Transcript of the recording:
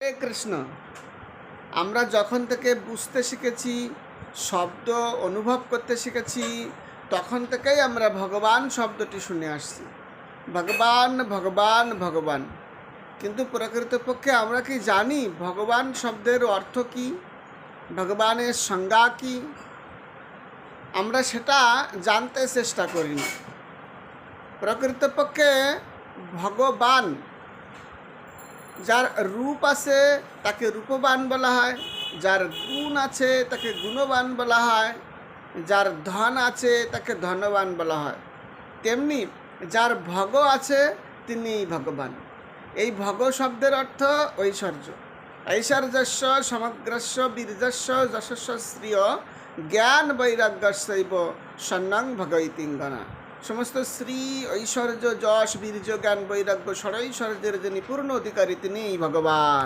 হে কৃষ্ণ, আমরা যখন থেকে বুঝতে শিখেছি, শব্দ অনুভব করতে শিখেছি, তখন থেকেই আমরা ভগবান শব্দটি শুনে আসছি। ভগবান ভগবান ভগবান। কিন্তু প্রকৃতপক্ষে আমরা কি জানি ভগবান শব্দের অর্থ কি, ভগবানের সংজ্ঞা কি? আমরা সেটা জানতে চেষ্টা করি না। প্রকৃতপক্ষে ভগবান, যার রূপ আছে তাকে রূপবান বলা হয়, যার গুণ আছে তাকে গুণবান বলা হয়, যার ধন আছে তাকে ধনবান বলা হয়। তেমনি যার ভগ আছে তিনি ভগবান। এই ভগ শব্দের অর্থ ঐশ্বর্য। ঐশ্বর্যস্য সমগ্রস্য বীর্যস্য যশস্য শ্রিয় জ্ঞান বৈরাগ্যস্যৈব সন্ন্যং ভগৈতিঙ্গনা। সমস্ত শ্রী, ঐশ্বর্য, যশ, বীর্য, জ্ঞান, বৈরাগ্য, ষড়ৈশ্বর্যের যিনি পূর্ণ অধিকারী তিনিই ভগবান।